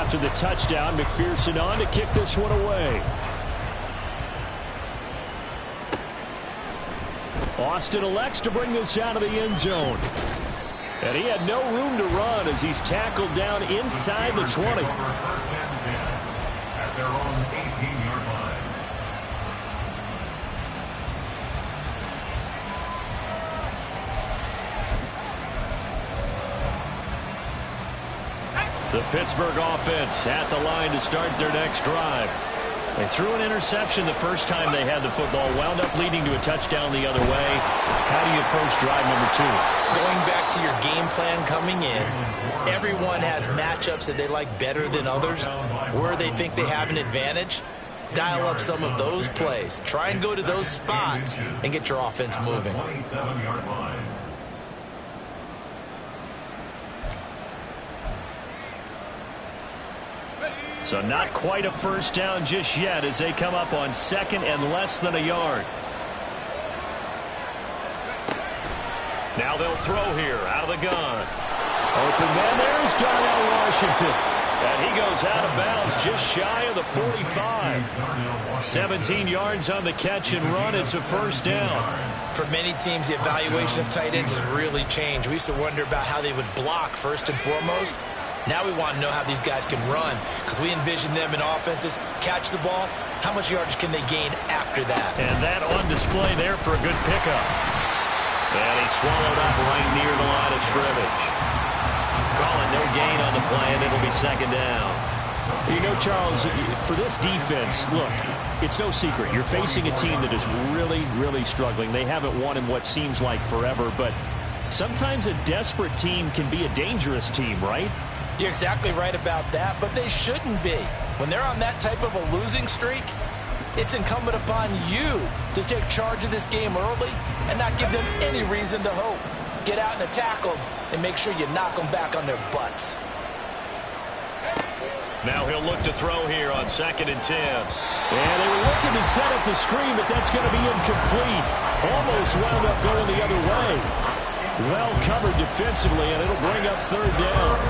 after the touchdown. McPherson on to kick this one away. Austin elects to bring this out of the end zone. And he had no room to run as he's tackled down inside the 20. At their own 18-yard line. The Pittsburgh offense at the line to start their next drive. They threw an interception the first time they had the football, wound up leading to a touchdown the other way. How do you approach drive number 2? Going back to your game plan coming in, everyone has matchups that they like better than others, where they think they have an advantage. Dial up some of those plays. Try and go to those spots and get your offense moving. 27-yard line. So not quite a first down just yet as they come up on second and less than a yard. Now they'll throw here out of the gun. Open man, there's Darnell Washington. And he goes out of bounds just shy of the 45. 17 yards on the catch and run. It's a first down. For many teams, the evaluation of tight ends has really changed. We used to wonder about how they would block first and foremost. Now we want to know how these guys can run, because we envision them in offenses catch the ball. How much yardage can they gain after that? And that on display there for a good pickup. And he's swallowed up right near the line of scrimmage. Calling no gain on the play, and it'll be second down. You know, Charles, for this defense, look, it's no secret. You're facing a team that is really, really struggling. They haven't won in what seems like forever, but sometimes a desperate team can be a dangerous team, right? You're exactly right about that, but they shouldn't be. When they're on that type of a losing streak, it's incumbent upon you to take charge of this game early and not give them any reason to hope. Get out and attack them and make sure you knock them back on their butts. Now he'll look to throw here on 2nd and 10. And they were looking to set up the screen, but that's going to be incomplete. Almost wound up going the other way. Well covered defensively, and it'll bring up 3rd down.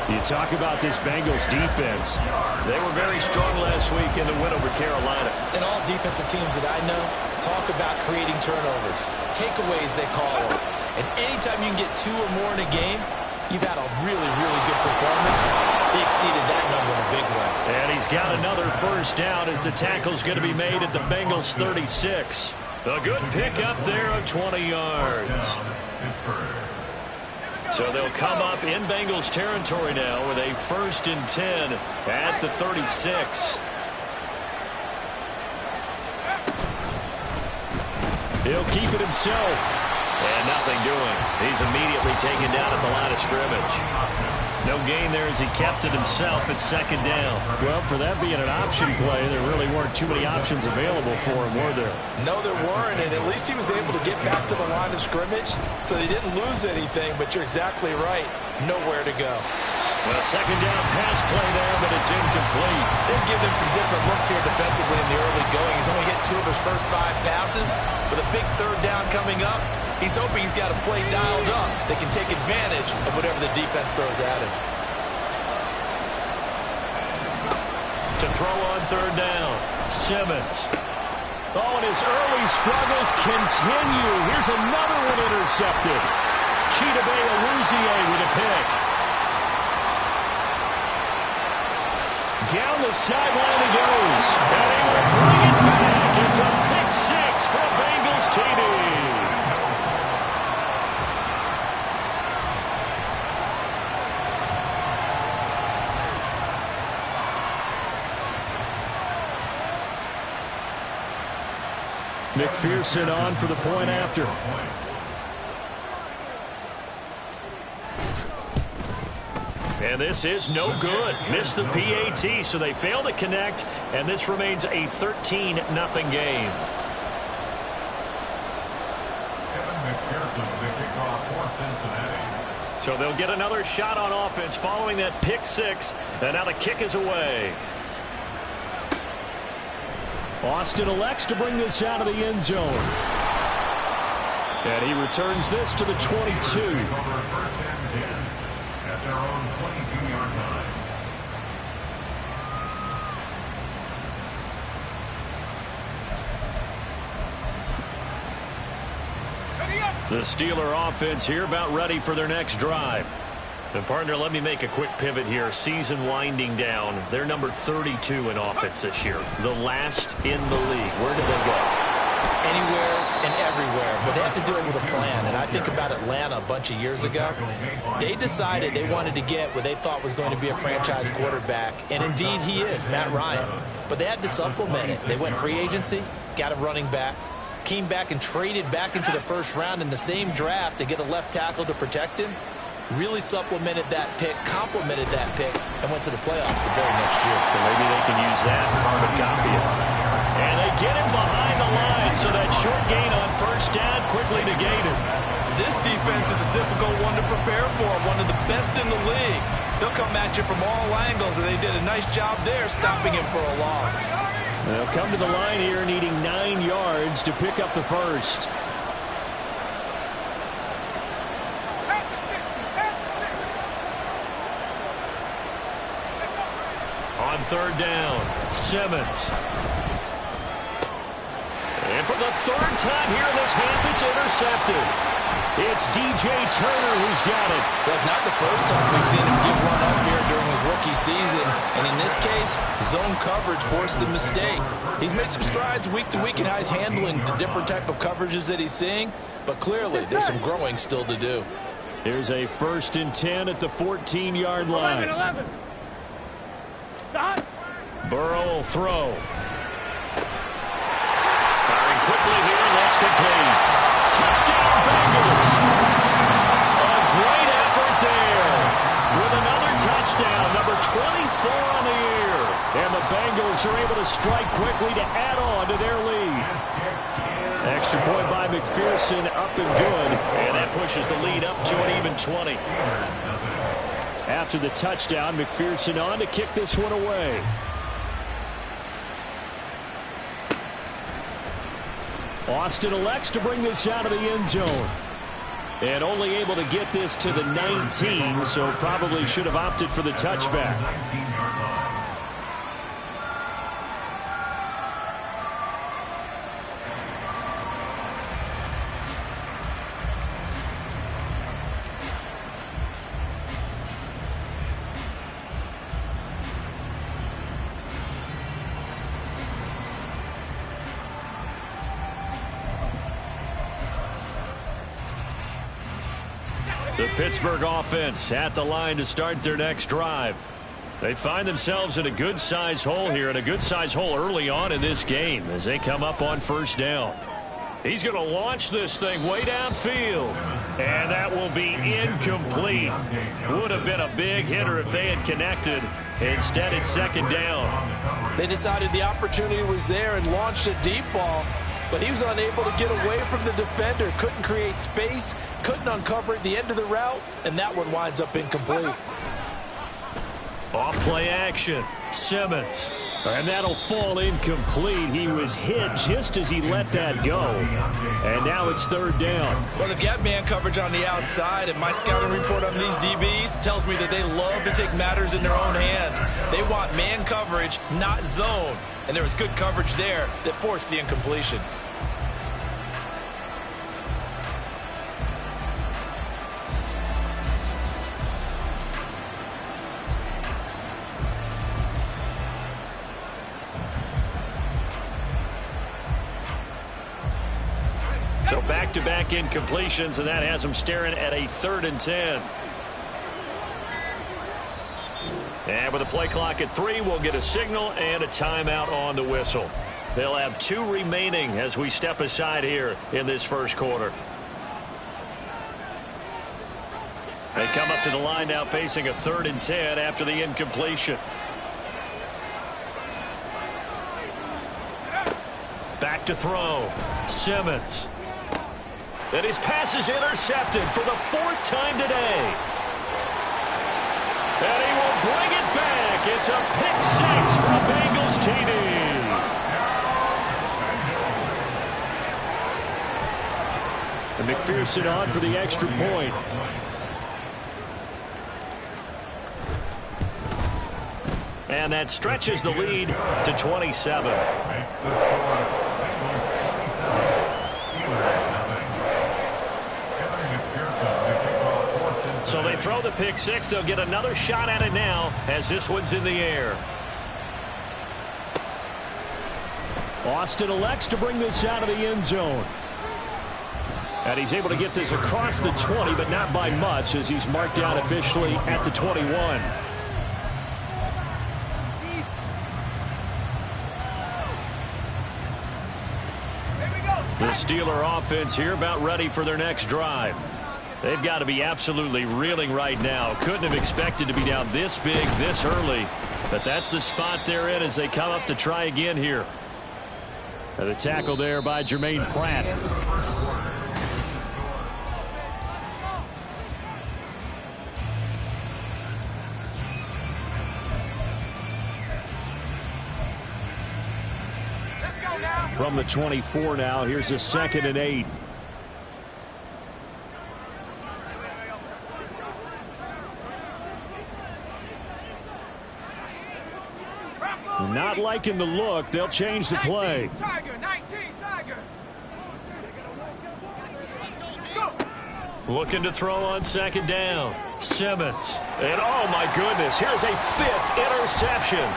You talk about this Bengals defense. They were very strong last week in the win over Carolina. And all defensive teams that I know talk about creating turnovers. Takeaways, they call them. And anytime you can get 2 or more in a game, you've had a really, really good performance. They exceeded that number in a big way. And he's got another first down as the tackle's going to be made at the Bengals 36. A good pick up there of 20 yards. So they'll come up in Bengals territory now with a 1st and 10 at the 36. He'll keep it himself. And nothing doing. He's immediately taken down at the line of scrimmage. No gain there as he kept it himself at 2nd down. Well, for that being an option play, there really weren't too many options available for him, were there? No, there weren't, and at least he was able to get back to the line of scrimmage, so he didn't lose anything, but you're exactly right. Nowhere to go. Well, 2nd down pass play there, but it's incomplete. They've given him some different looks here defensively in the early going. He's only hit 2 of his first 5 passes. With a big 3rd down coming up, he's hoping he's got a play dialed up that can take advantage of whatever the defense throws at him. To throw on 3rd down, Simmons. Oh, and his early struggles continue. Here's another one intercepted. Chidobe Awuzie with a pick. Down the sideline he goes. And he will bring it back. It's a pick 6 for Bengals TD. McPherson on for the point after. And this is no good. Missed the PAT, so they fail to connect, and this remains a 13-0 game. So they'll get another shot on offense following that pick 6, and now the kick is away. Austin elects to bring this out of the end zone. And he returns this to the 22. The Steeler offense here about ready for their next drive. And partner, let me make a quick pivot here. Season winding down. They're number 32 in offense this year. The last in the league. Where do they go? Anywhere and everywhere, but they have to do it with a plan. And I think about Atlanta a bunch of years ago. They decided they wanted to get what they thought was going to be a franchise quarterback, and indeed he is, Matt Ryan. But they had to supplement it. They went free agency, got a running back, came back and traded back into the first round in the same draft to get a left tackle to protect him. Really supplemented that pick, complemented that pick, and went to the playoffs the very next year. Well, maybe they can use that carbon copy it. And they get him behind the line, so that short gain on first down quickly negated. This defense is a difficult one to prepare for, one of the best in the league. They'll come at you from all angles, and they did a nice job there stopping him for a loss. They'll come to the line here needing 9 yards to pick up the first. On third down, Simmons. And for the third time here in this half, it's intercepted. It's DJ Turner who's got it. Well, it's not the first time we've seen him give one up here during his rookie season. And in this case, zone coverage forced the mistake. He's made some strides week to week in how he's handling the different type of coverages that he's seeing. But clearly, there's some growing still to do. Here's a 1st and 10 at the 14-yard line. 11. Burrow will throw. Firing quickly here, and that's complete. Touchdown, Bengals. A great effort there. With another touchdown, number 24 on the year. And the Bengals are able to strike quickly to add on to their lead. Extra point by McPherson, up and good. And that pushes the lead up to an even 20. After the touchdown, McPherson on to kick this one away. Austin elects to bring this out of the end zone. And only able to get this to the 19, so probably should have opted for the touchback. 19-yard line. The Pittsburgh offense at the line to start their next drive. They find themselves in a good-sized hole here, and a good-sized hole early on in this game as they come up on first down. He's going to launch this thing way downfield, and that will be incomplete. Would have been a big hitter if they had connected. Instead, it's second down. They decided the opportunity was there and launched a deep ball, but he was unable to get away from the defender, couldn't create space, couldn't uncover at the end of the route, and that one winds up incomplete. Off play action, Simmons. And that'll fall incomplete. He was hit just as he let that go. And now it's third down. Well, they've got man coverage on the outside, and my scouting report on these DBs tells me that they love to take matters in their own hands. They want man coverage, not zone. And there was good coverage there that forced the incompletion. So back-to-back incompletions, and that has them staring at a 3rd and 10. And with a play clock at 3, we'll get a signal and a timeout on the whistle. They'll have 2 remaining as we step aside here in this first quarter. They come up to the line now facing a 3rd and 10 after the incompletion. Back to throw. Simmons. And his pass is intercepted for the 4th time today. And he will bring it back. It's a pick 6 for a Bengals TD. And McPherson on for the extra point. And that stretches the lead to 27. Makes the score. Bengals 27, Steelers nothing. So they throw the pick six. They'll get another shot at it now as this one's in the air. Austin elects to bring this out of the end zone. And he's able to get this across the 20, but not by much, as he's marked down officially at the 21. The Steeler offense here about ready for their next drive. They've got to be absolutely reeling right now. Couldn't have expected to be down this big, this early. But that's the spot they're in as they come up to try again here. And the tackle there by Jermaine Pratt. From the 24 now, here's a 2nd and 8. Not liking the look. They'll change the play. Looking to throw on 2nd down. Simmons. And oh my goodness, here's a 5th interception.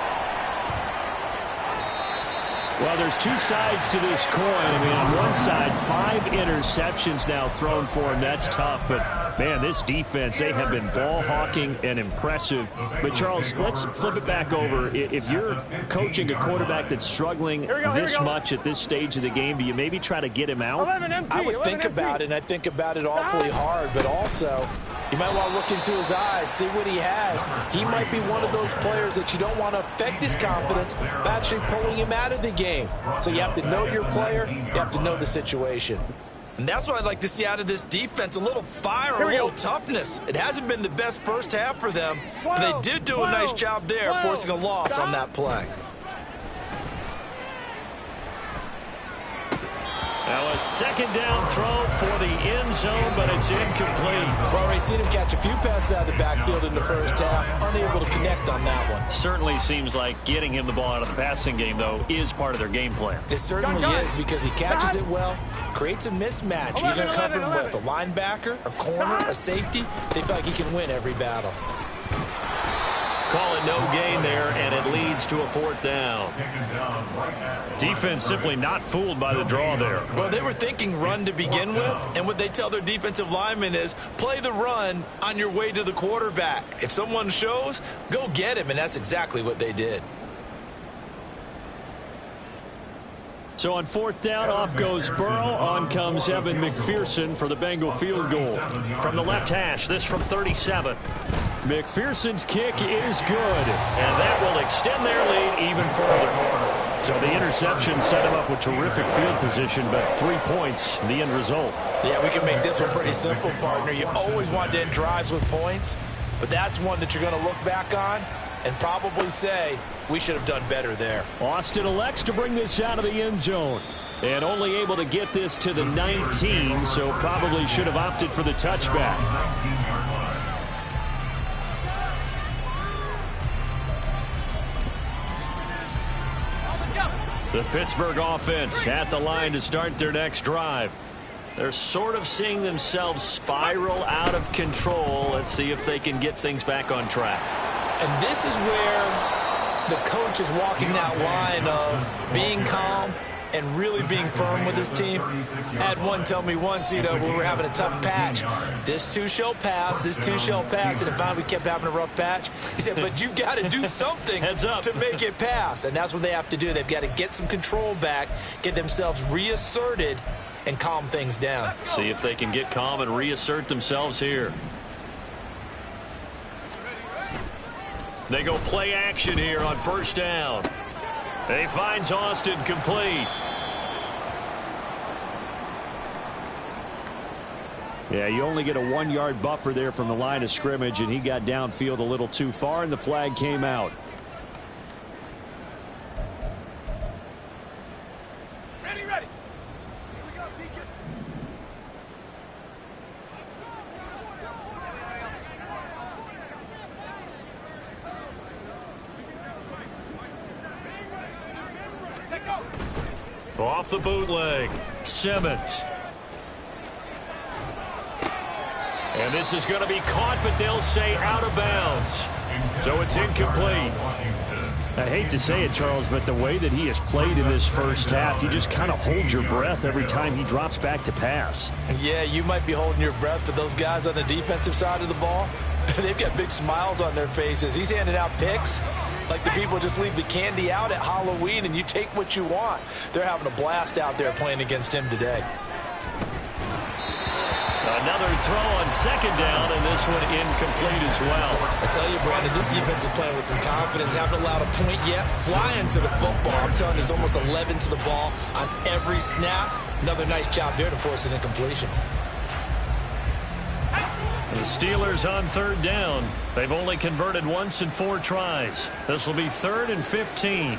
Well, there's two sides to this coin. I mean, on one side, 5 interceptions now thrown for him. That's tough. But, man, this defense, they have been ball hawking and impressive. But, Charles, let's flip it back over. If you're coaching a quarterback that's struggling this much at this stage of the game, do you maybe try to get him out? I would think about it, and I think about it awfully hard. But also, you might want to look into his eyes, see what he has. He might be one of those players that you don't want to affect his confidence by actually pulling him out of the game. So you have to know your player. You have to know the situation. And that's what I'd like to see out of this defense, a little fire, a little toughness. It hasn't been the best first half for them, but they did do a nice job there forcing a loss on that play. Now a 2nd down throw for the end zone, but it's incomplete. Well, we've seen him catch a few passes out of the backfield in the first half, unable to connect on that one. Certainly seems like getting him the ball out of the passing game, though, is part of their game plan. It certainly is, because he catches it well, creates a mismatch. You're going to cover him with a linebacker, a corner, a safety. They feel like he can win every battle. Call it no gain there, and it leads to a 4th down. Defense simply not fooled by the draw there. Well, they were thinking run to begin with, and what they tell their defensive linemen is play the run on your way to the quarterback. If someone shows, go get him, and that's exactly what they did. So on 4th down, off goes Burrow. On comes Evan McPherson for the Bengal field goal. From the left hash, this from 37. McPherson's kick is good. And that will extend their lead even further. So the interception set him up with terrific field position, but 3 points, the end result. Yeah, we can make this one pretty simple, partner. You always want to end drives with points, but that's one that you're going to look back on and probably say, we should have done better there. Austin elects to bring this out of the end zone. And only able to get this to the 19, so probably should have opted for the touchback. The Pittsburgh offense at the line to start their next drive. They're sort of seeing themselves spiral out of control. Let's see if they can get things back on track. And this is where the coach is walking that line of being calm and really being firm with his team. I had one tell me once, when we were having a tough patch, this too shall pass, this too shall pass, and finally we kept having a rough patch. He said, but you've got to do something to make it pass, and that's what they have to do. They've got to get some control back, get themselves reasserted, and calm things down. See if they can get calm and reassert themselves here. They go play action here on 1st down. He finds Austin complete. Yeah, you only get a 1-yard buffer there from the line of scrimmage, and he got downfield a little too far, and the flag came out. Ready. Here we go, Deacon. Off the bootleg, Simmons. And this is going to be caught, but they'll say out of bounds. So it's incomplete. I hate to say it, Charles, but the way that he has played in this first half, you just kind of hold your breath every time he drops back to pass. Yeah, you might be holding your breath, but those guys on the defensive side of the ball, they've got big smiles on their faces. He's handing out picks like the people just leave the candy out at Halloween and you take what you want. They're having a blast out there playing against him today. Another throw on second down, and this one incomplete as well. I tell you, Brandon, this defense is playing with some confidence. Haven't allowed a point yet. Flying to the football. I'm telling you, there's almost 11 to the ball on every snap. Another nice job there to force an incompletion. The Steelers on third down. They've only converted once in 4 tries. This will be 3rd and 15.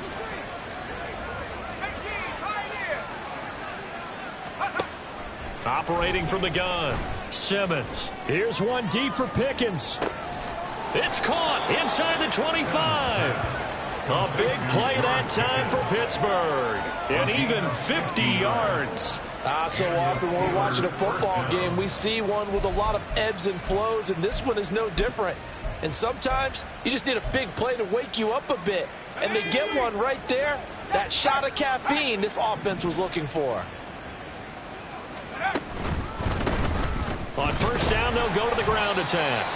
Operating from the gun, Simmons. Here's one deep for Pickens. It's caught inside the 25. A big play that time for Pittsburgh. And even 50 yards. So often when we're watching a football game, we see one with a lot of ebbs and flows, and this one is no different. And sometimes you just need a big play to wake you up a bit. And they get one right there. That shot of caffeine this offense was looking for. On first down, they'll go to the ground attack.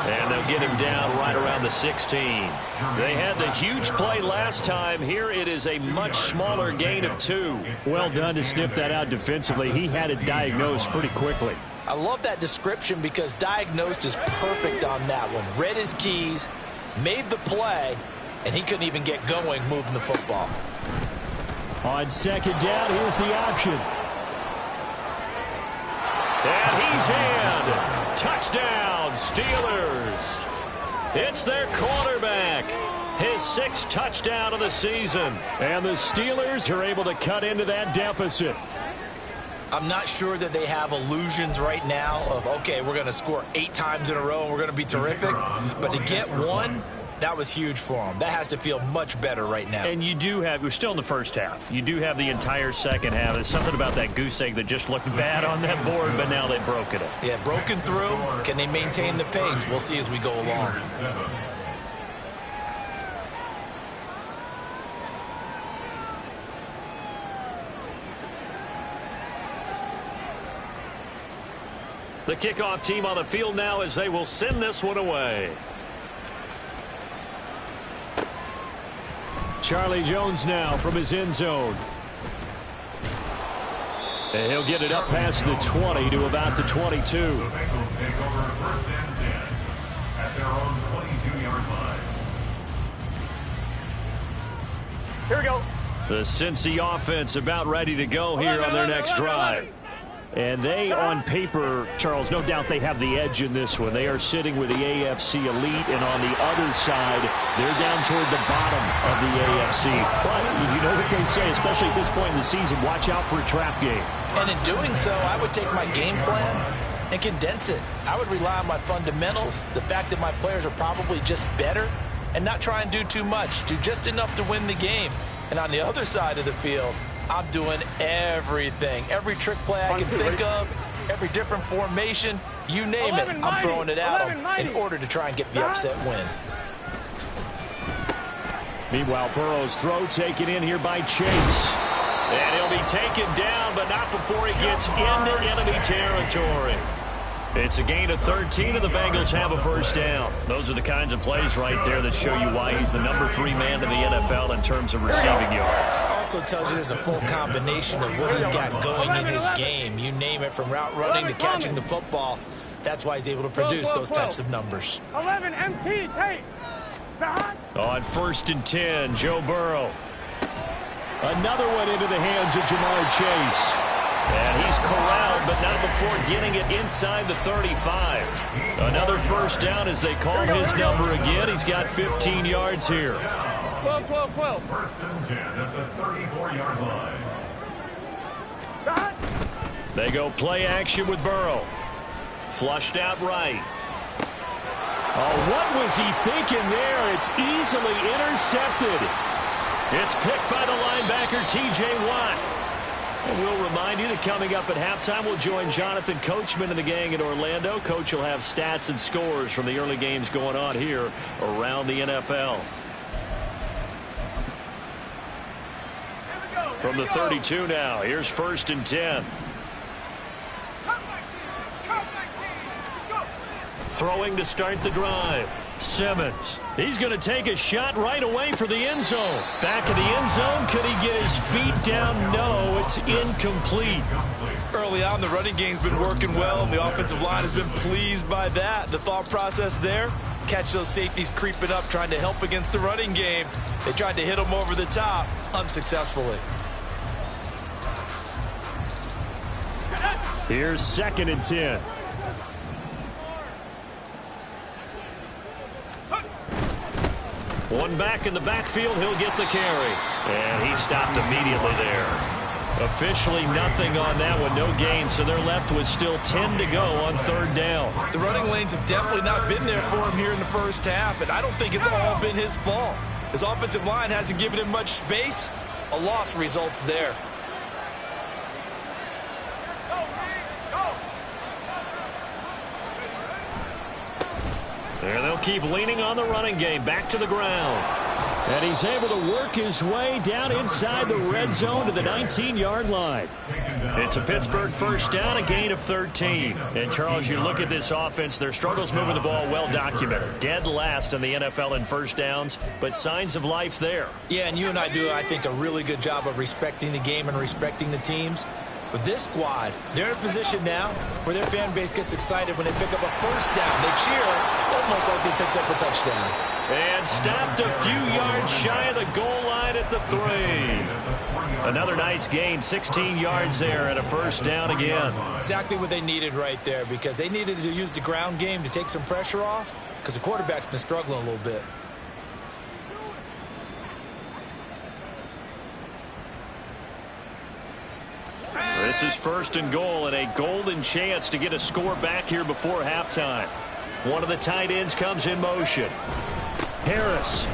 And they'll get him down right around the 16. They had the huge play last time. Here it is a much smaller gain of 2. Well done to sniff that out defensively. He had it diagnosed pretty quickly. I love that description because diagnosed is perfect on that one. Read his keys, made the play, and he couldn't even get going moving the football. On second down, here's the option. And he's in. Touchdown, Steelers. It's their quarterback. His 6th touchdown of the season. And the Steelers are able to cut into that deficit. I'm not sure that they have illusions right now of, okay, we're going to score 8 times in a row and we're going to be terrific. But to get one, that was huge for them. That has to feel much better right now. And you do have, we're still in the first half. You do have the entire second half. There's something about that goose egg that just looked bad on that board, but now they've broken it. Yeah, broken through. Can they maintain the pace? We'll see as we go along. The kickoff team on the field now as they will send this one away. Charlie Jones now from his end zone. And he'll get it up past the 20 to about the 22. The Bengals take over 1st and 10 at their own 22-yard line. Here we go. The Cincy offense about ready to go here on their next drive. And they, on paper, Charles, no doubt they have the edge in this one. They are sitting with the AFC elite, and on the other side, they're down toward the bottom of the AFC. But you know what they say, especially at this point in the season, watch out for a trap game. And in doing so, I would take my game plan and condense it. I would rely on my fundamentals, the fact that my players are probably just better, and not try and do too much, do just enough to win the game. And on the other side of the field, I'm doing everything. Every trick play I can think of, every different formation, you name it, I'm throwing it at them in order to try and get the upset win. Meanwhile, Burrow's throw taken in here by Chase. And he'll be taken down, but not before he gets into enemy territory. It's a gain of 13, and the Bengals have a first down. Those are the kinds of plays right there that show you why he's the number 3 man in the NFL in terms of receiving yards. Also tells you there's a full combination of what he's got going in his game. You name it, from route running to catching the football. That's why he's able to produce those types of numbers. 11 MT, tape. On 1st and 10, Joe Burrow. Another one into the hands of Jamar Chase. And he's corralled, but not before getting it inside the 35. Another first down as they call his number again. He's got 15 yards here. 12, 12, 12. 1st and 10 at the 34-yard line. They go play action with Burrow. Flushed out right. Oh, what was he thinking there? It's easily intercepted. It's picked by the linebacker, T.J. Watt. And we'll remind you that coming up at halftime, we'll join Jonathan Coachman and the gang in Orlando. Coach will have stats and scores from the early games going on here around the NFL. From the 32 now, here's 1st and 10. Throwing to start the drive. Simmons. He's going to take a shot right away for the end zone. Back of the end zone. Could he get his feet down? No, it's incomplete. Early on, the running game's been working well, and the offensive line has been pleased by that. The thought process there, catch those safeties creeping up, trying to help against the running game. They tried to hit them over the top, unsuccessfully. Here's 2nd and 10. One back in the backfield, he'll get the carry. And he stopped immediately there. Officially nothing on that one, no gain, so they're left with still 10 to go on 3rd down. The running lanes have definitely not been there for him here in the first half, and I don't think it's all been his fault. His offensive line hasn't given him much space. A loss results there. And they'll keep leaning on the running game. Back to the ground. And he's able to work his way down inside the red zone to the 19-yard line. It's a Pittsburgh 1st down, a gain of 13. And, Charles, you look at this offense, their struggles moving the ball well documented. Dead last in the NFL in 1st downs, but signs of life there. Yeah, and you and I do, I think, a really good job of respecting the game and respecting the teams. But this squad, they're in a position now where their fan base gets excited when they pick up a 1st down. They cheer almost like they picked up a touchdown. And stopped a few yards shy of the goal line at the 3. Another nice gain, 16 yards there and a 1st down again. Exactly what they needed right there, because they needed to use the ground game to take some pressure off, because the quarterback's been struggling a little bit. This is 1st and goal, and a golden chance to get a score back here before halftime. One of the tight ends comes in motion. Harris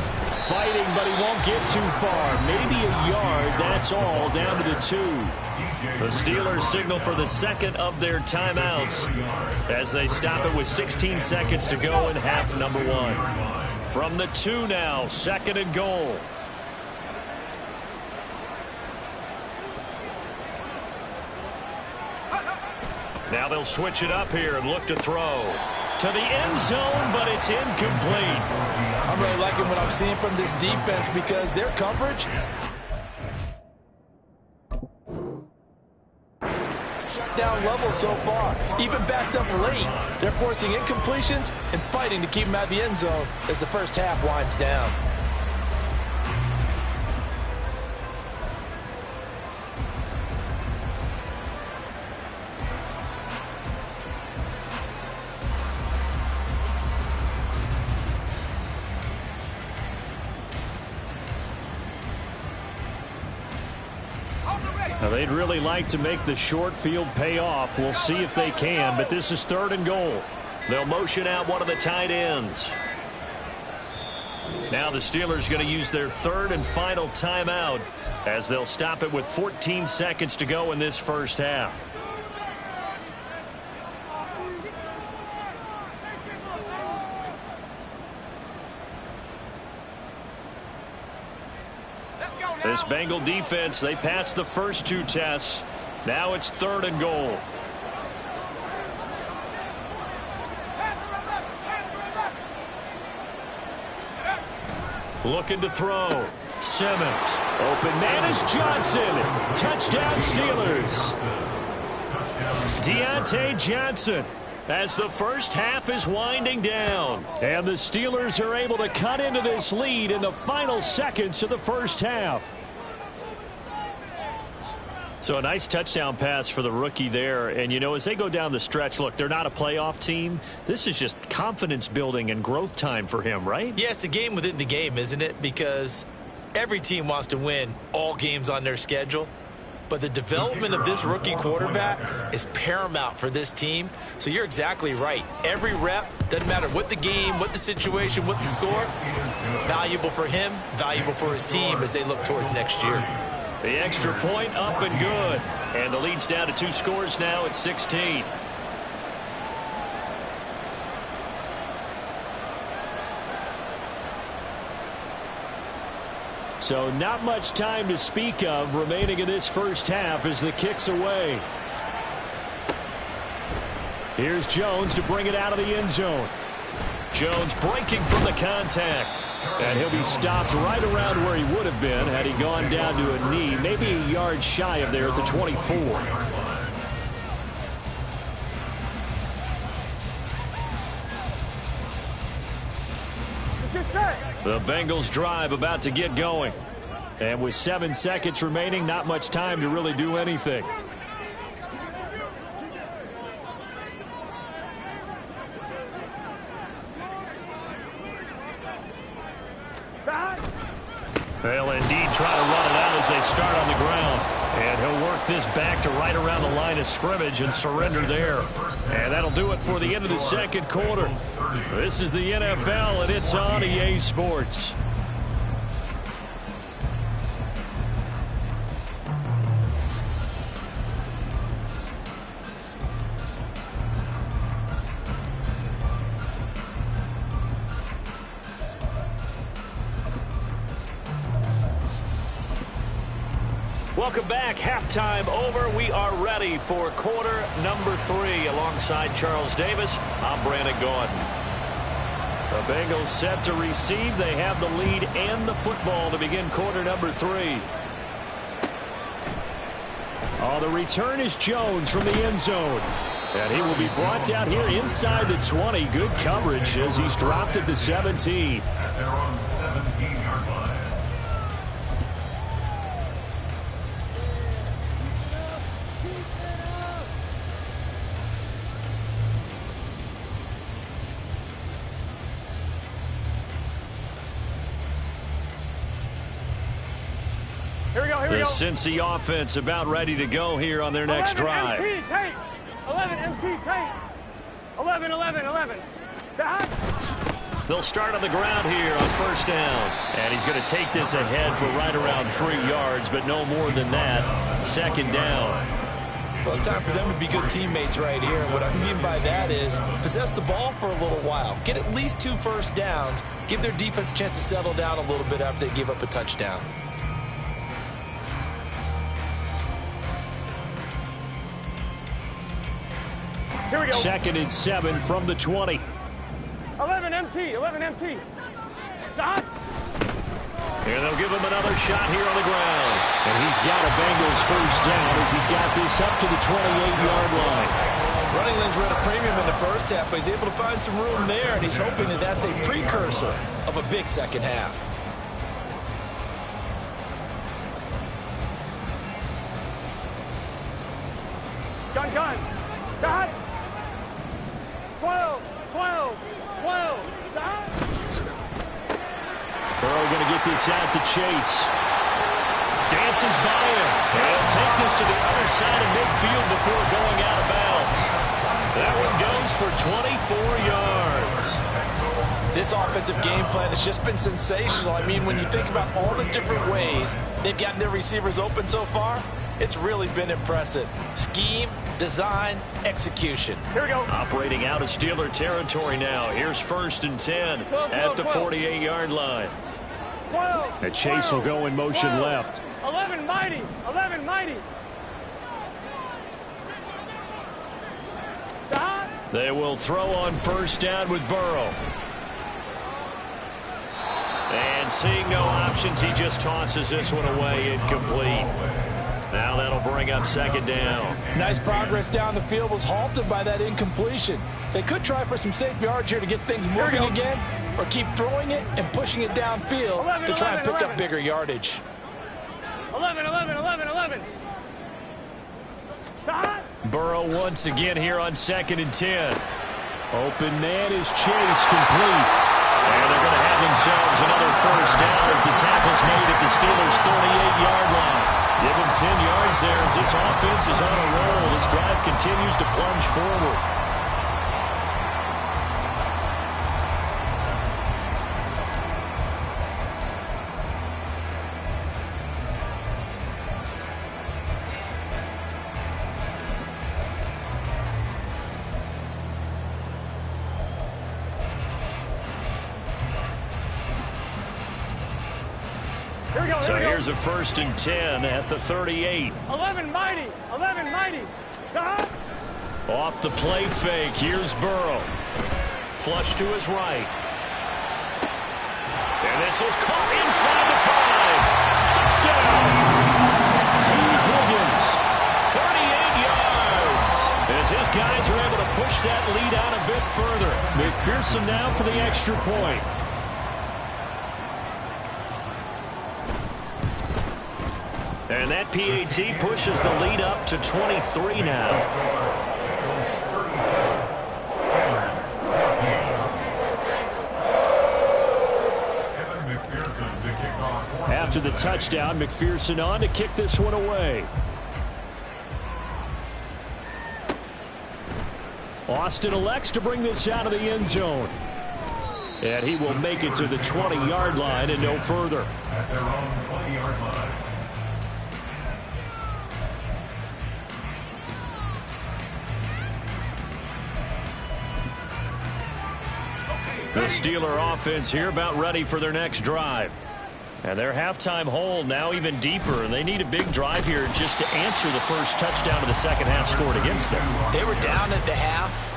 fighting, but he won't get too far. Maybe a yard, that's all, down to the 2. The Steelers signal for the 2nd of their timeouts as they stop it with 16 seconds to go in half number 1. From the 2 now, 2nd and goal. Now they'll switch it up here and look to throw to the end zone, but it's incomplete. I'm really liking what I'm seeing from this defense, because their coverage shut down level so far. Even backed up late, they're forcing incompletions and fighting to keep them out of the end zone as the first half winds down. Now, they'd really like to make the short field pay off. We'll see if they can, but this is 3rd and goal. They'll motion out one of the tight ends. Now the Steelers going to use their 3rd and final timeout as they'll stop it with 14 seconds to go in this first half. This Bengal defense, they passed the first 2 tests. Now it's 3rd and goal. Looking to throw. Simmons. Open man is Johnson. Touchdown Steelers. Deontay Johnson. As the first half is winding down. And the Steelers are able to cut into this lead in the final seconds of the first half. So a nice touchdown pass for the rookie there. And, you know, as they go down the stretch, look, they're not a playoff team. This is just confidence building and growth time for him, right? Yeah, it's a game within the game, isn't it? Because every team wants to win all games on their schedule. But the development of this rookie quarterback is paramount for this team. So you're exactly right. Every rep, doesn't matter what the game, what the situation, what the score, valuable for him, valuable for his team as they look towards next year. The extra point up and good. And the lead's down to 2 scores now at 16. So not much time to speak of remaining in this first half as the kick's away. Here's Jones to bring it out of the end zone. Jones breaking from the contact. And he'll be stopped right around where he would have been had he gone down to a knee, maybe a yard shy of there at the 24. The Bengals drive about to get going. And with 7 seconds remaining, not much time to really do anything. They'll indeed try to run it out as they start on the ground. And he'll work this back to right around the line of scrimmage and surrender there. And that'll do it for the end of the second quarter. This is the NFL, and it's on EA Sports. Welcome back. Halftime over. We are ready for quarter number 3. Alongside Charles Davis, I'm Brandon Gaudin. The Bengals set to receive. They have the lead and the football to begin quarter number 3. Oh, the return is Jones from the end zone. And he will be brought down here inside the 20. Good coverage as he's dropped at the 17. At their own 17-yard line. The Cincy offense about ready to go here on their next drive. 11 MT tape. 11 MT tape. 11, 11, 11. They'll start on the ground here on first down. And he's going to take this ahead for right around 3 yards, but no more than that. Second down. Well, it's time for them to be good teammates right here. And what I mean by that is possess the ball for a little while. Get at least 2 first downs. Give their defense a chance to settle down a little bit after they give up a touchdown. Here we go. 2nd and 7 from the 20. 11 MT. 11 MT. Stop. And they'll give him another shot here on the ground. And he's got a Bengals first down as he's got this up to the 28-yard line. Running lanes were at a premium in the first half, but he's able to find some room there, and he's hoping that that's a precursor of a big second half. Gun. Stop. 12, 12, 12. Stop. Burrow going to get this out to Chase. Dances by him. He'll take this to the other side of midfield before going out of bounds. That one goes for 24 yards. This offensive game plan has just been sensational. I mean, when you think about all the different ways they've gotten their receivers open so far, it's really been impressive. Scheme, design, execution. Here we go. Operating out of Steeler territory now. Here's 1st and 10 at the 48-yard line. 12. And Chase will go in motion 12, left. 11 mighty. 11 mighty. Stop. They will throw on first down with Burrow. And seeing no options, he just tosses this one away incomplete. Now that'll bring up second down. Nice progress down the field was halted by that incompletion. They could try for some safe yards here to get things moving again, or keep throwing it and pushing it downfield 11, to try and pick 11. up bigger yardage. 11, 11, 11, 11. Stop. Burrow once again here on 2nd and 10. Open man is Chase, complete. And they're going to have themselves another first down as the tackle's made at the Steelers' 38-yard line. Give him 10 yards there as this offense is on a roll. This drive continues to plunge forward. So here's a 1st and 10 at the 38. 11 mighty. 11 mighty. Off the play fake. Here's Burrow. Flush to his right. And this is caught inside the 5. Touchdown. T. Higgins. 38 yards. As his guys are able to push that lead out a bit further. McPherson now for the extra point. And that PAT pushes the lead up to 23 now. After the touchdown, McPherson on to kick this one away. Austin elects to bring this out of the end zone. And he will make it to the 20-yard line and no further. At their own 20-yard line. The Steeler offense here about ready for their next drive. And their halftime hole now even deeper, and they need a big drive here just to answer the first touchdown of the second half scored against them. They were down at the half.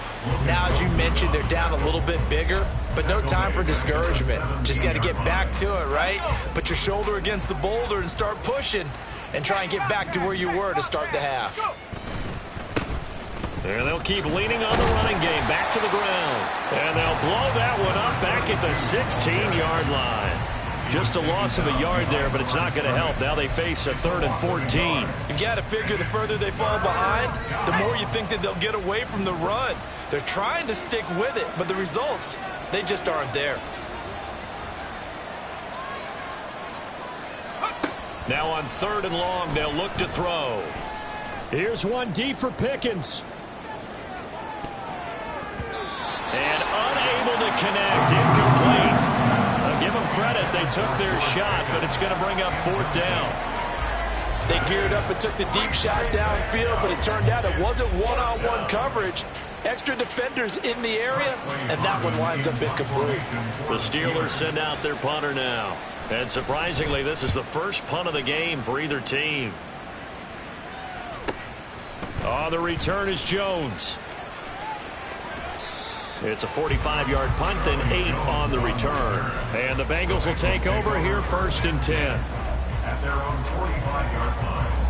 Now, as you mentioned, they're down a little bit bigger, but no time for discouragement. Just got to get back to it, right? Put your shoulder against the boulder and start pushing and try and get back to where you were to start the half. And they'll keep leaning on the running game back to the ground. And they'll blow that one up back at the 16-yard line. Just a loss of a yard there, but it's not going to help. Now they face a 3rd and 14. You've got to figure the further they fall behind, the more you think that they'll get away from the run. They're trying to stick with it, but the results, they just aren't there. Now on 3rd and long, they'll look to throw. Here's one deep for Pickens. And unable to connect, incomplete. I'll give them credit, they took their shot, but it's going to bring up 4th down. They geared up and took the deep shot downfield, but it turned out it wasn't one-on-one coverage. Extra defenders in the area, and that one winds up incomplete. The Steelers send out their punter now. And surprisingly, this is the first punt of the game for either team. On the return is Jones. It's a 45-yard punt, then 8 on the return. And the Bengals will take over here 1st and 10. At their own 45-yard line.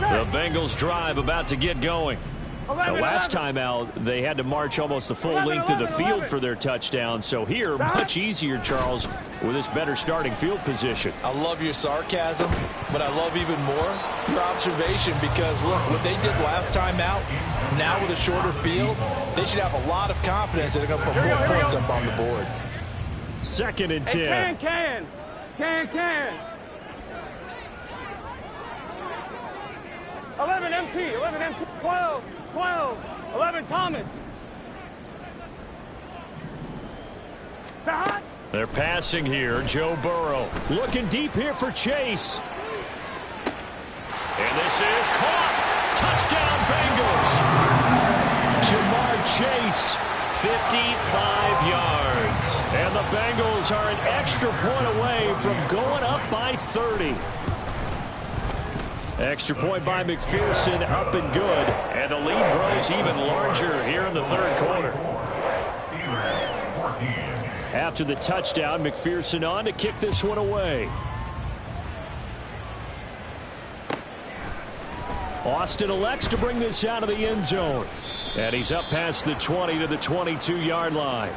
The Bengals drive about to get going. Now, last time out, they had to march almost the full length of the field for their touchdown. So here, much easier, Charles, with this better starting field position. I love your sarcasm, but I love even more your observation because, look, what they did last time out, now with a shorter field, they should have a lot of confidence that they're going to put more points up on the board. 2nd and 10. Can. 11 MT, 11 MT, 12, 11 Thomas. They're passing here. Joe Burrow looking deep here for Chase. And this is caught. Touchdown Bengals. Jamar Chase, 55 yards. And the Bengals are an extra point away from going up by 30. Extra point by McPherson, up and good. And the lead grows even larger here in the 3rd quarter. Steelers 14. After the touchdown, McPherson on to kick this one away. Austin elects to bring this out of the end zone. And he's up past the 20 to the 22-yard line.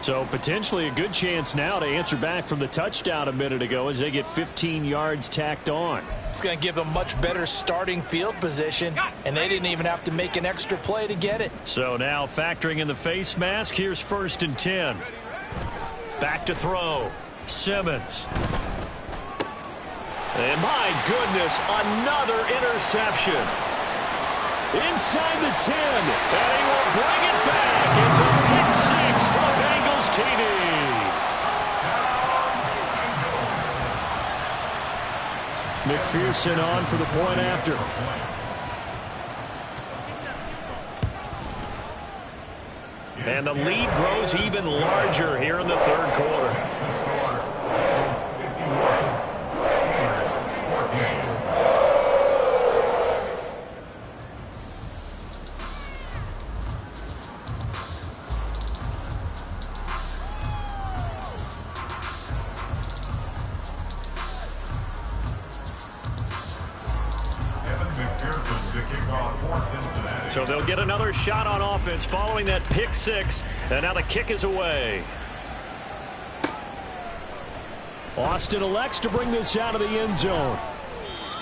So potentially a good chance now to answer back from the touchdown a minute ago as they get 15 yards tacked on. It's going to give them much better starting field position, and they didn't even have to make an extra play to get it. So now factoring in the face mask, here's 1st and 10. Back to throw. Simmons. And my goodness, another interception. inside the 10. And he will bring it back. It's a pick six for the Bengals TD. McPherson on for the point after. And the lead grows even larger here in the third quarter. So they'll get another shot on offense following that pick six. And now the kick is away. Austin elects to bring this out of the end zone.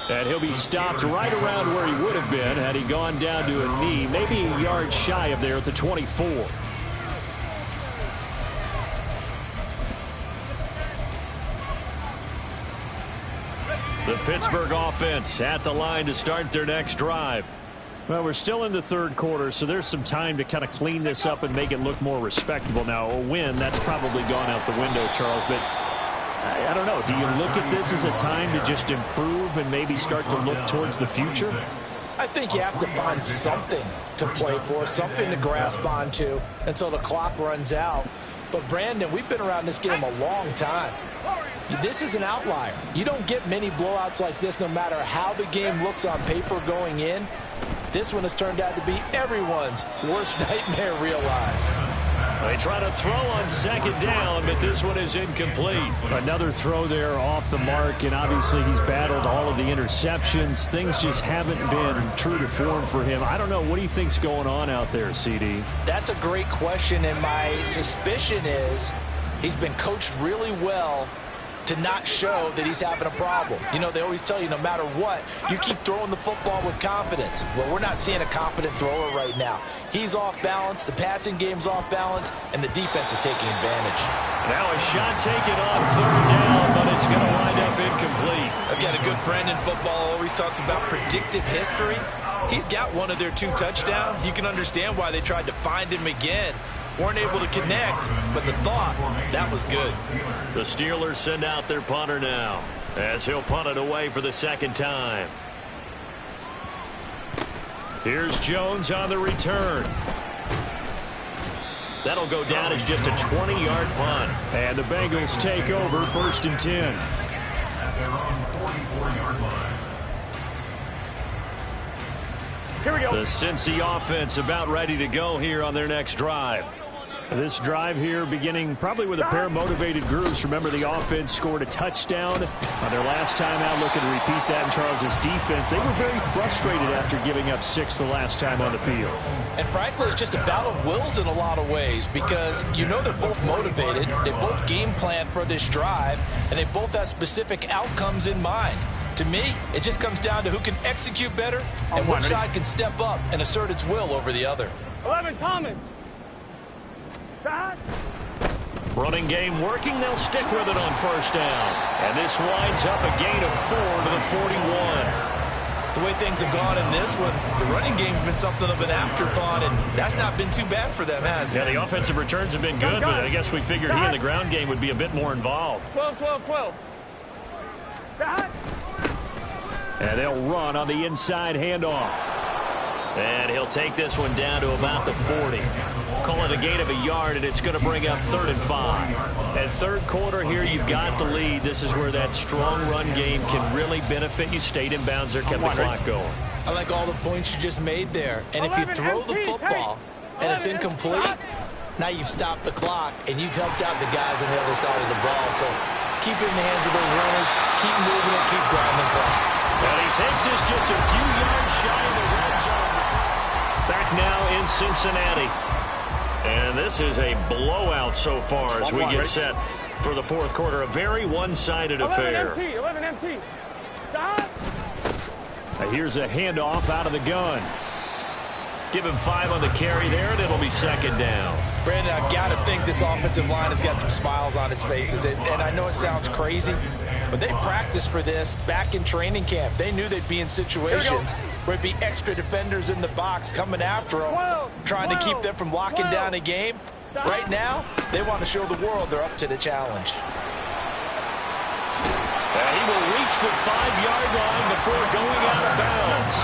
And he'll be stopped right around where he would have been had he gone down to a knee, maybe a yard shy of there at the 24. The Pittsburgh offense at the line to start their next drive. Well, we're still in the third quarter, so there's some time to kind of clean this up and make it look more respectable. Now, a win, that's probably gone out the window, Charles, but I don't know. Do you look at this as a time to just improve and maybe start to look towards the future? I think you have to find something to play for, something to grasp onto until the clock runs out. But, Brandon, we've been around this game a long time. This is an outlier. You don't get many blowouts like this no matter how the game looks on paper going in. This one has turned out to be everyone's worst nightmare realized. They try to throw on second down, but this one is incomplete. Another throw there off the mark, and obviously he's battled all of the interceptions. Things just haven't been true to form for him. I don't know. What do you think's going on out there, CD? That's a great question, and my suspicion is he's been coached really well to not show that he's having a problem. You know, they always tell you no matter what, you keep throwing the football with confidence. Well, we're not seeing a confident thrower right now. He's off balance, the passing game's off balance, and the defense is taking advantage. Now a shot taken on third down, but it's going to wind up incomplete. I've got a good friend in football, always talks about predictive history. He's got one of their 2 touchdowns. You can understand why they tried to find him again. Weren't able to connect, but the thought, that was good. The Steelers send out their punter now as he'll punt it away for the second time. Here's Jones on the return. That'll go down as just a 20-yard punt. And the Bengals take over 1st and 10. At their own 44-yard line. Here we go. The Cincy offense about ready to go here on their next drive. This drive here beginning probably with a pair of motivated groups. Remember, the offense scored a touchdown on their last time out. Looking to repeat that in Charles's defense. They were very frustrated after giving up 6 the last time on the field. And frankly, it's just a battle of wills in a lot of ways because you know they're both motivated. They both game plan for this drive, and they both have specific outcomes in mind. To me, it just comes down to who can execute better and which side can step up and assert its will over the other. 11, Thomas. Shot. Running game working. They'll stick with it on 1st down. And this winds up a gain of 4 to the 41. The way things have gone in this one, the running game's been something of an afterthought, and that's not been too bad for them, has it? Yeah, the offensive returns have been good, but I guess we figured he in the ground game would be a bit more involved. 12, 12, 12. Shot. And they'll run on the inside handoff. And he'll take this one down to about the 40. Call it a gain of a yard, and it's going to bring up 3rd and 5. And third quarter here, you've got the lead. This is where that strong run game can really benefit you. Stayed in bounds there, kept the clock going. I like all the points you just made there. And if you throw the football and it's incomplete, now you've stopped the clock, and you've helped out the guys on the other side of the ball. So keep it in the hands of those runners, keep moving it, keep grinding the clock. And he takes this just a few yards shy of the red zone. Back now in Cincinnati. And this is a blowout so far as we get set for the fourth quarter. A very one-sided affair. 11 MT. Stop. Here's a handoff out of the gun. Give him 5 on the carry there, and it'll be 2nd down. Brandon, I've got to think this offensive line has got some smiles on its faces. And I know it sounds crazy, but they practiced for this back in training camp. They knew they'd be in situations where there'd be extra defenders in the box coming after them, trying to keep them from locking down a game. Right now, they want to show the world they're up to the challenge. And he will reach the 5-yard line before going out of bounds.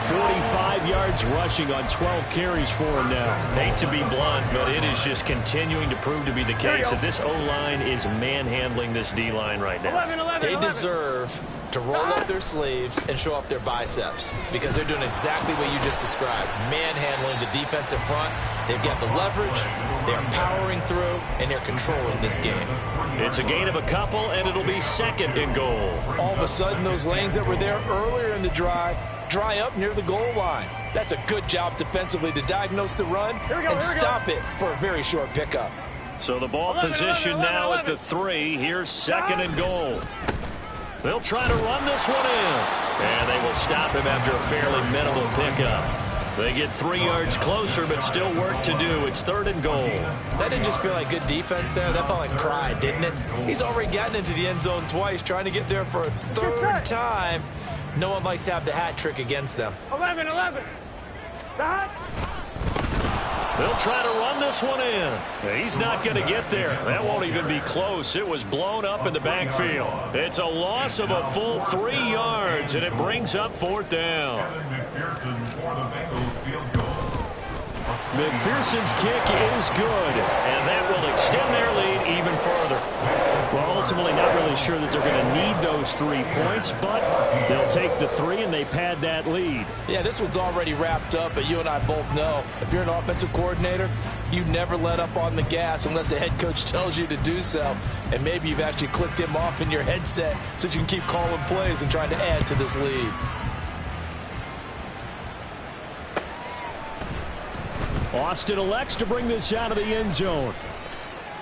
45 yards rushing on 12 carries for him now. Hate to be blunt, but it is just continuing to prove to be the case that this O-line is manhandling this D-line right now. They deserve to roll up their sleeves and show up their biceps because they're doing exactly what you just described, manhandling the defensive front. They've got the leverage, they're powering through, and they're controlling this game. It's a gain of a couple, and it'll be 2nd and goal. All of a sudden, those lanes that were there earlier in the drive dry up near the goal line. That's a good job defensively to diagnose the run and stop it for a very short pickup. So the ball position now at the 3. Here's 2nd and goal. They'll try to run this one in. And they will stop him after a fairly minimal pickup. They get 3 yards closer, but still work to do. It's 3rd and goal. That didn't just feel like good defense there. That felt like pride, didn't it? He's already gotten into the end zone twice, trying to get there for a 3rd time. No one likes to have the hat trick against them. 11. Stop. They'll try to run this one in. He's not going to get there. That won't even be close. It was blown up in the backfield. It's a loss of a full 3 yards, and it brings up 4th down. McPherson's kick is good, and that will extend their lead even further. Well, ultimately not really sure that they're going to need those 3 points, but they'll take the 3 and they pad that lead. Yeah, this one's already wrapped up, but you and I both know if you're an offensive coordinator, you never let up on the gas unless the head coach tells you to do so. And maybe you've actually clicked him off in your headset so you can keep calling plays and trying to add to this lead. Austin elects to bring this out of the end zone.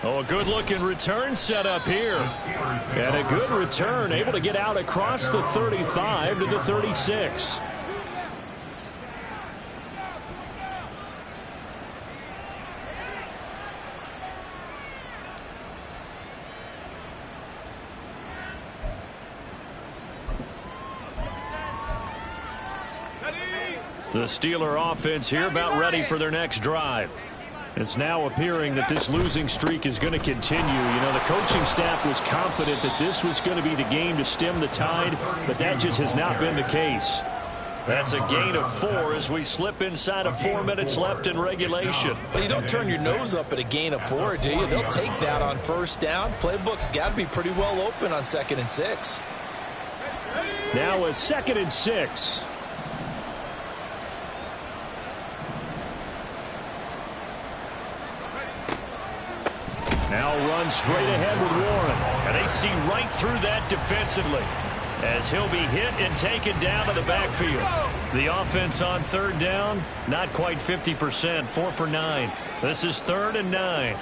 Oh, a good-looking return set up here. And a good return, able to get out across the 35 to the 36. The Steeler offense here about ready for their next drive. It's now appearing that this losing streak is going to continue. You know, the coaching staff was confident that this was going to be the game to stem the tide, but that just has not been the case. That's a gain of 4 as we slip inside of 4 minutes left in regulation. Well, you don't turn your nose up at a gain of 4, do you? They'll take that on 1st down. Playbook's got to be pretty well open on 2nd and 6. Now a 2nd and 6. Now run straight ahead with Warren. And they see right through that defensively as he'll be hit and taken down to the backfield. The offense on 3rd down, not quite 50%, 4 for 9. This is 3rd and 9.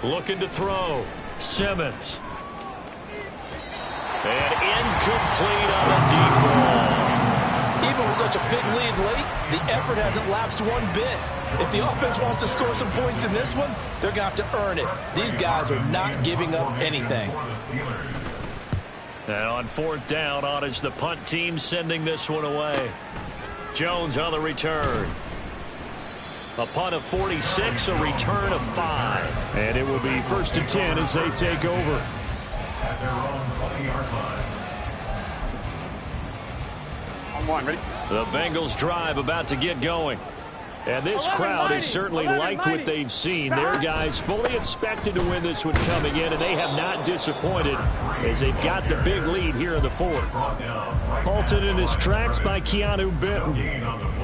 Looking to throw. Simmons. And incomplete on a deep ball. Even with such a big lead late, the effort hasn't lapsed one bit. If the offense wants to score some points in this one, they're going to have to earn it. These guys are not giving up anything. And on 4th down, on is the punt team sending this one away. Jones on the return. A punt of 46, a return of 5. And it will be 1st and 10 as they take over. At their own 20-yard line. Ready? The Bengals drive about to get going. And this crowd has certainly liked what they've seen. Their guys fully expected to win this one coming in, and they have not disappointed as they've got the big lead here in the 4th. Halted in his tracks by Keanu Benton.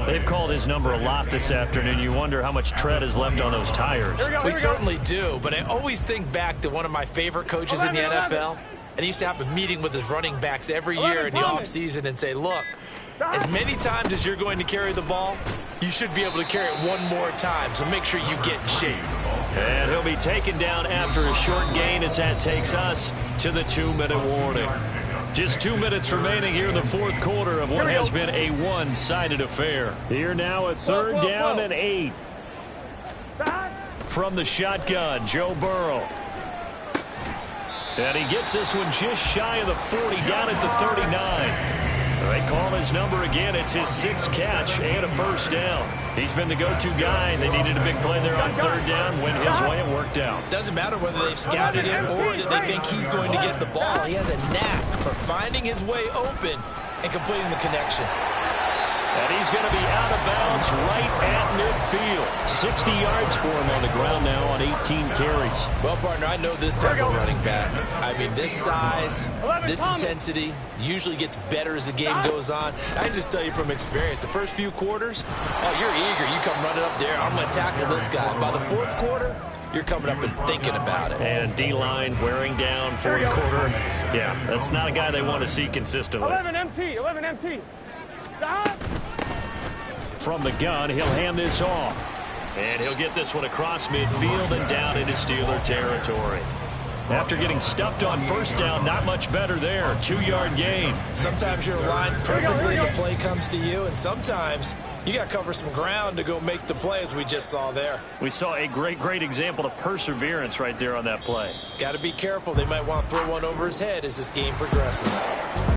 They've called his number a lot this afternoon. You wonder how much tread is left on those tires. We certainly do, but I always think back to one of my favorite coaches in the NFL. And he used to have a meeting with his running backs every year in the offseason and say, look, as many times as you're going to carry the ball, you should be able to carry it one more time, so make sure you get in shape. And he'll be taken down after a short gain as that takes us to the 2-minute warning. Just 2 minutes remaining here in the 4th quarter of what has been a one-sided affair. Here now a 3rd down and 8. From the shotgun, Joe Burrow. And he gets this one just shy of the 40, down at the 39. They call his number again. It's his 6th catch and a first down. He's been the go-to guy. They needed a big play there on 3rd down. Went his way, it worked out. Doesn't matter whether they've scouted it or that they think he's going to get the ball. He has a knack for finding his way open and completing the connection. And he's going to be out of bounds right at midfield. 60 yards for him on the ground now on 18 carries. Well, partner, I know this type of running back. I mean, this size, this intensity usually gets better as the game goes on. I can just tell you from experience, the first few quarters, oh, you're eager. You come running up there, I'm going to tackle this guy. By the 4th quarter, you're coming up and thinking about it. And D-line wearing down 4th quarter. Yeah, that's not a guy they want to see consistently. 11 MT, 11 MT. Stop. From the gun, he'll hand this off. And he'll get this one across midfield and down into Steeler territory. After getting stuffed on 1st down, not much better there. 2-yard gain. Sometimes you're aligned perfectly, the play comes to you, and sometimes you got to cover some ground to go make the play, as we just saw there. We saw a great example of perseverance right there on that play. Got to be careful. They might want to throw one over his head as this game progresses.